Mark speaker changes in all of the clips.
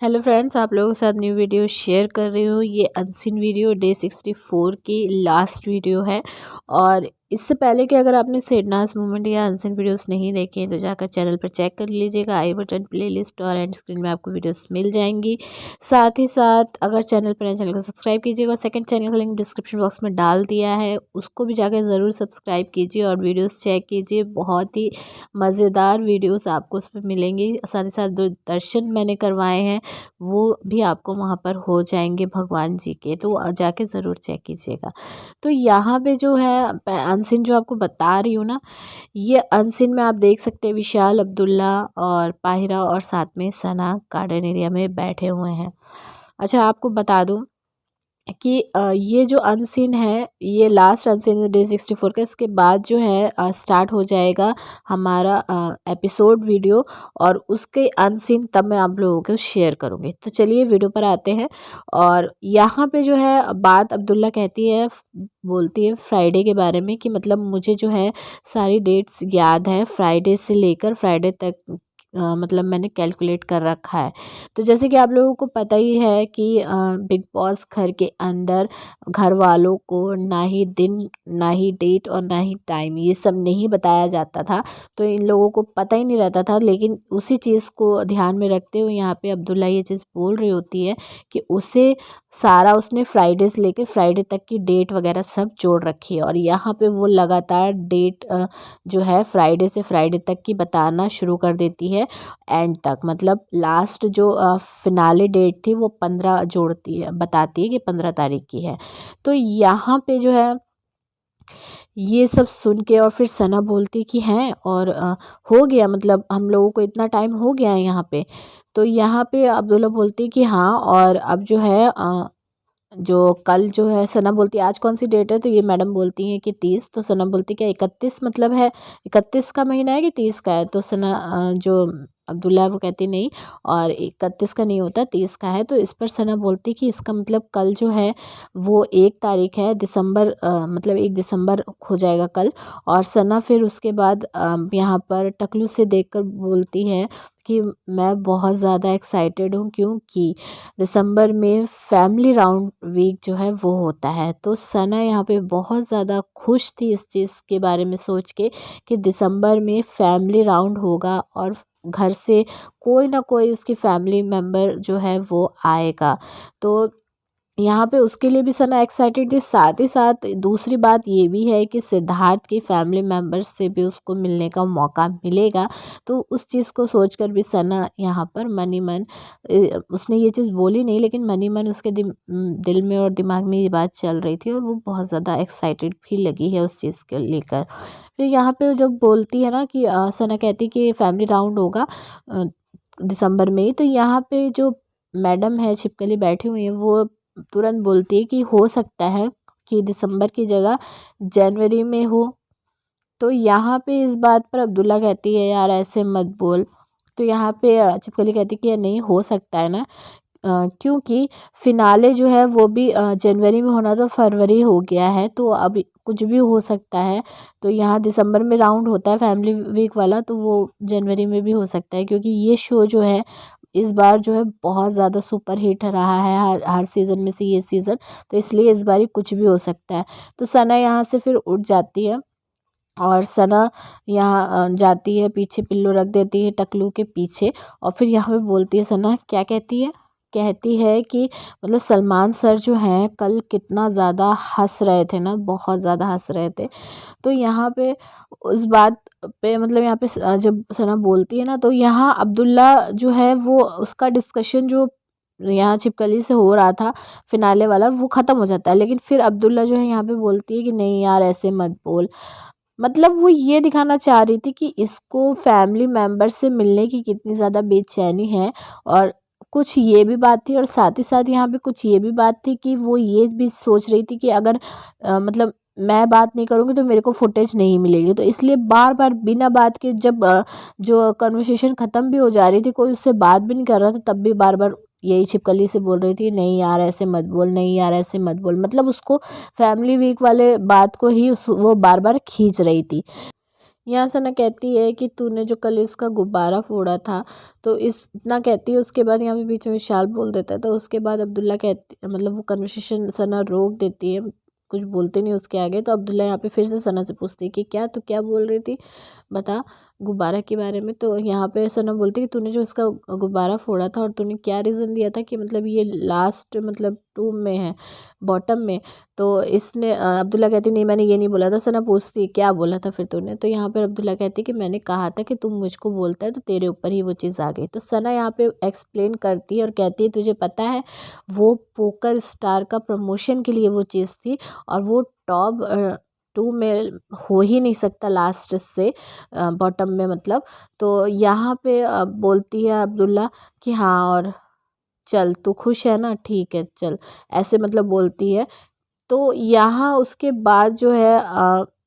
Speaker 1: Hello friends, आप लोगों के साथ न्यू वीडियो शेयर कर रही हूँ। ये अनसीन वीडियो डे 64 की लास्ट वीडियो है। और इससे पहले कि अगर आपने सेडनास मूवमेंट या अनसीन वीडियोस नहीं देखे हैं तो जाकर चैनल पर चेक कर लीजिएगा। आई बटन, प्लेलिस्ट और एंड स्क्रीन में आपको वीडियोस मिल जाएंगी। साथ ही साथ अगर चैनल पर नए, चैनल को सब्सक्राइब कीजिएगा। सेकंड चैनल का लिंक डिस्क्रिप्शन बॉक्स में डाल दिया है, उसको भी जाकर ज़रूर सब्सक्राइब कीजिए और वीडियोज़ चेक कीजिए। बहुत ही मज़ेदार वीडियोज़ आपको उसमें मिलेंगी। साथ ही साथ जो दर्शन मैंने करवाए हैं वो भी आपको वहाँ पर हो जाएंगे भगवान जी के, तो जाके ज़रूर चेक कीजिएगा। तो यहाँ पे जो है अनसीन जो आपको बता रही हूँ ना, ये अनसीन में आप देख सकते हैं विशाल, अब्दुल्ला और पाहिरा और साथ में सना गार्डन एरिया में बैठे हुए हैं। अच्छा, आपको बता दूँ कि ये जो अनसीन है ये लास्ट अनसीन है डे 64 का। इसके बाद जो है स्टार्ट हो जाएगा हमारा एपिसोड वीडियो, और उसके अनसीन तब मैं आप लोगों को शेयर करूँगी। तो चलिए वीडियो पर आते हैं। और यहाँ पे जो है बात अब्दुल्ला कहती है, बोलती है फ्राइडे के बारे में कि मतलब मुझे जो है सारी डेट्स याद है, फ्राइडे से लेकर फ्राइडे तक मतलब मैंने कैलकुलेट कर रखा है। तो जैसे कि आप लोगों को पता ही है कि बिग बॉस घर के अंदर घर वालों को ना ही दिन, ना ही डेट और ना ही टाइम, ये सब नहीं बताया जाता था। तो इन लोगों को पता ही नहीं रहता था, लेकिन उसी चीज़ को ध्यान में रखते हुए यहाँ पे अब्दुल्ला ये चीज़ बोल रही होती है कि उसे सारा, उसने फ्राइडे से लेकर फ्राइडे तक की डेट वगैरह सब जोड़ रखी है। और यहाँ पे वो लगातार डेट जो है फ्राइडे से फ्राइडे तक की बताना शुरू कर देती है एंड तक। मतलब लास्ट जो फिनाले डेट थी वो 15 जोड़ती है, बताती है कि 15 तारीख की है। तो यहाँ पे जो है ये सब सुन के और फिर सना बोलती कि हैं और हो गया, मतलब हम लोगों को इतना टाइम हो गया है यहाँ पे। तो यहाँ पे अब्दुल्ला बोलती कि हाँ, और अब जो है जो कल जो है, सना बोलती है आज कौन सी डेट है, तो ये मैडम बोलती हैं कि 30। तो सना बोलती क्या 31 मतलब है, 31 का महीना है कि 30 का है। तो सना जो अब्दुल्ला है वो कहती नहीं, और 31 का नहीं होता, 30 का है। तो इस पर सना बोलती कि इसका मतलब कल जो है वो 1 तारीख है, दिसंबर, मतलब 1 दिसंबर हो जाएगा कल। और सना फिर उसके बाद यहाँ पर टकलू से देखकर बोलती है कि मैं बहुत ज़्यादा एक्साइटेड हूँ, क्योंकि दिसंबर में फैमिली राउंड वीक जो है वो होता है। तो सना यहाँ पे बहुत ज़्यादा खुश थी इस चीज़ के बारे में सोच के कि दिसंबर में फैमिली राउंड होगा और घर से कोई ना कोई उसकी फैमिली मेम्बर जो है वो आएगा। तो यहाँ पे उसके लिए भी सना एक्साइटेड थी। साथ ही साथ दूसरी बात ये भी है कि सिद्धार्थ की फैमिली मेम्बर्स से भी उसको मिलने का मौका मिलेगा। तो उस चीज़ को सोचकर भी सना यहाँ पर मनी मन, उसने ये चीज़ बोली नहीं, लेकिन मनी मन उसके दिल में और दिमाग में ये बात चल रही थी, और वो बहुत ज़्यादा एक्साइटेड भी लगी है उस चीज़ को लेकर। फिर यहाँ पे जब बोलती है ना कि सना कहती कि फैमिली राउंड होगा दिसंबर में ही, तो यहाँ पे जो मैडम है छिपकली बैठी हुई है वो तुरंत बोलती है कि हो सकता है कि दिसंबर की जगह जनवरी में हो। तो यहाँ पे इस बात पर अब्दुल्ला कहती है यार ऐसे मत बोल। तो यहाँ पे छिपकली कहती है कि यार नहीं हो सकता है ना, क्योंकि फिनाले जो है वो भी जनवरी में होना तो फरवरी हो गया है, तो अब कुछ भी हो सकता है। तो यहाँ दिसंबर में राउंड होता है फैमिली वीक वाला, तो वो जनवरी में भी हो सकता है, क्योंकि ये शो जो है इस बार जो है बहुत ज़्यादा सुपर हिट रहा है हर हर सीज़न में से ये सीज़न। तो इसलिए इस बार कुछ भी हो सकता है। तो सना यहाँ से फिर उठ जाती है, और सना यहाँ जाती है पीछे, पिल्लो रख देती है टकलू के पीछे। और फिर यहाँ पे बोलती है सना, क्या कहती है, कहती है कि मतलब सलमान सर जो हैं कल कितना ज़्यादा हंस रहे थे ना, बहुत ज़्यादा हंस रहे थे। तो यहाँ पे उस बात पे मतलब यहाँ पे जब सना बोलती है ना, तो यहाँ अब्दुल्ला जो है वो उसका डिस्कशन जो यहाँ छिपकली से हो रहा था फिनाले वाला, वो ख़त्म हो जाता है। लेकिन फिर अब्दुल्ला जो है यहाँ पे बोलती है कि नहीं यार ऐसे मत बोल। मतलब वो ये दिखाना चाह रही थी कि इसको फैमिली मेम्बर से मिलने की कितनी ज़्यादा बेचैनी है। और कुछ ये भी बात थी, और साथ ही साथ यहाँ पे कुछ ये भी बात थी कि वो ये भी सोच रही थी कि अगर मतलब मैं बात नहीं करूँगी तो मेरे को फुटेज नहीं मिलेगी। तो इसलिए बार बार बिना बात के जब जो कन्वर्सेशन ख़त्म भी हो जा रही थी, कोई उससे बात भी नहीं कर रहा था, तब भी बार बार यही छिपकली से बोल रही थी नहीं यार ऐसे मत बोल, नहीं यार ऐसे मत बोल। मतलब उसको फैमिली वीक वाले बात को ही वो बार बार खींच रही थी। यहाँ सना कहती है कि तूने जो कल इसका गुब्बारा फोड़ा था, तो इस इतना कहती है। उसके बाद यहाँ पे बीच में विशाल बोल देता है, तो उसके बाद अब्दुल्ला कहती मतलब वो कन्वर्सेशन सना रोक देती है, कुछ बोलते नहीं उसके आगे। तो अब्दुल्ला यहाँ पे फिर से सना से पूछती है कि क्या तू क्या बोल रही थी, बता गुब्बारा के बारे में। तो यहाँ पे सना बोलती है कि तूने जो इसका गुब्बारा फोड़ा था और तूने क्या रीज़न दिया था कि मतलब ये लास्ट मतलब टूम में है, बॉटम में। तो इसने अब्दुल्ला कहती नहीं मैंने ये नहीं बोला था। सना पूछती क्या बोला था फिर तूने। तो यहाँ पर अब्दुल्ला कहती कि मैंने कहा था कि तुम मुझको बोलता है तो तेरे ऊपर ही वो चीज़ आ गई। तो सना यहाँ पे एक्सप्लेन करती है और कहती है तुझे पता है वो पोकर स्टार का प्रमोशन के लिए वो चीज़ थी, और वो टॉप 2 में हो ही नहीं सकता लास्ट से बॉटम में मतलब। तो यहाँ पे बोलती है अब्दुल्ला कि हाँ और चल तू खुश है ना, ठीक है चल, ऐसे मतलब बोलती है। तो यहाँ उसके बाद जो है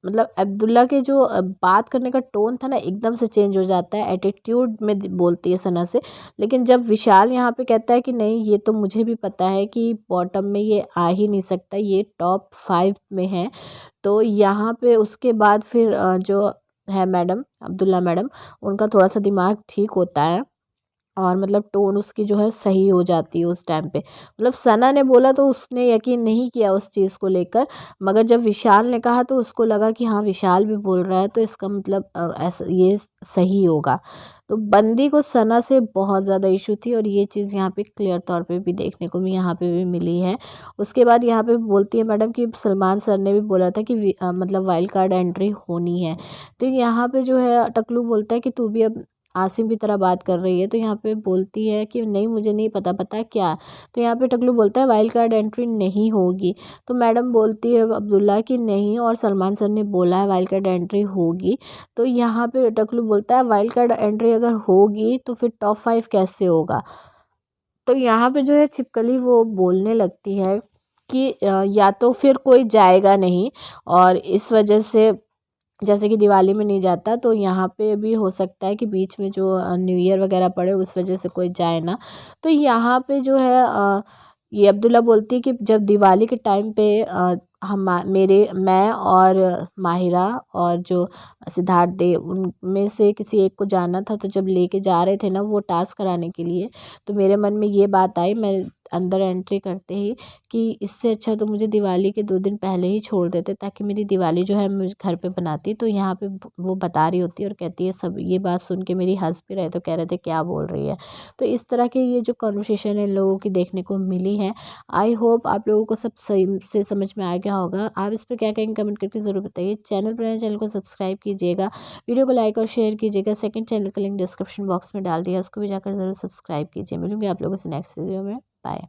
Speaker 1: मतलब अब्दुल्ला के जो बात करने का टोन था ना एकदम से चेंज हो जाता है, एटीट्यूड में बोलती है सना से। लेकिन जब विशाल यहाँ पे कहता है कि नहीं ये तो मुझे भी पता है कि बॉटम में ये आ ही नहीं सकता, ये टॉप 5 में है। तो यहाँ पे उसके बाद फिर जो है मैडम अब्दुल्ला मैडम, उनका थोड़ा सा दिमाग ठीक होता है और मतलब टोन उसकी जो है सही हो जाती है उस टाइम पे। मतलब सना ने बोला तो उसने यकीन नहीं किया उस चीज़ को लेकर, मगर जब विशाल ने कहा तो उसको लगा कि हाँ विशाल भी बोल रहा है तो इसका मतलब ऐसा ये सही होगा। तो बंदी को सना से बहुत ज़्यादा इशू थी, और ये चीज़ यहाँ पे क्लियर तौर पे भी देखने को भी यहाँ पे भी मिली है। उसके बाद यहाँ पे बोलती है मैडम कि सलमान सर ने भी बोला था कि मतलब वाइल्ड कार्ड एंट्री होनी है। तो यहाँ पे जो है टकलू बोलता है कि तू भी अब आसिम की तरह बात कर रही है। तो यहाँ पे बोलती है कि नहीं मुझे नहीं पता, पता क्या। तो यहाँ पे टकलू बोलता है वाइल्ड कार्ड एंट्री नहीं होगी। तो मैडम बोलती है अब्दुल्ला कि नहीं, और सलमान सर ने बोला है वाइल्ड कार्ड एंट्री होगी। तो यहाँ पे टकलू बोलता है वाइल्ड कार्ड एंट्री अगर होगी तो फिर टॉप 5 कैसे होगा। तो यहाँ पे जो है छिपकली वो बोलने लगती है कि या तो फिर कोई जाएगा नहीं, और इस वजह से जैसे कि दिवाली में नहीं जाता, तो यहाँ पे भी हो सकता है कि बीच में जो न्यू ईयर वगैरह पड़े उस वजह से कोई जाए ना। तो यहाँ पे जो है ये अब्दुल्ला बोलती है कि जब दिवाली के टाइम पे हम मेरे मैं और माहिरा और जो सिद्धार्थ दे उनमें से किसी एक को जाना था, तो जब लेके जा रहे थे ना वो टास्क कराने के लिए, तो मेरे मन में ये बात आई मैं अंदर एंट्री करते ही कि इससे अच्छा तो मुझे दिवाली के 2 दिन पहले ही छोड़ देते, ताकि मेरी दिवाली जो है मुझे घर पे बनाती। तो यहाँ पे वो बता रही होती है और कहती है सब ये बात सुन के मेरी हंस भी रहे, तो कह रहे थे क्या बोल रही है। तो इस तरह के ये जो कन्वर्सेशन है लोगों की देखने को मिली है। आई होप आप लोगों को सब सही से समझ में आ गया होगा। आप इस पर क्या कहेंगे कमेंट करके ज़रूर बताइए। चैनल पर नए चैनल को सब्सक्राइब कीजिएगा, वीडियो को लाइक और शेयर कीजिएगा। सेकंड चैनल का लिंक डिस्क्रिप्शन बॉक्स में डाल दिया, उसको भी जाकर ज़रूर सब्सक्राइब कीजिए। मिलूंगी आप लोगों से नेक्स्ट वीडियो में। बाय।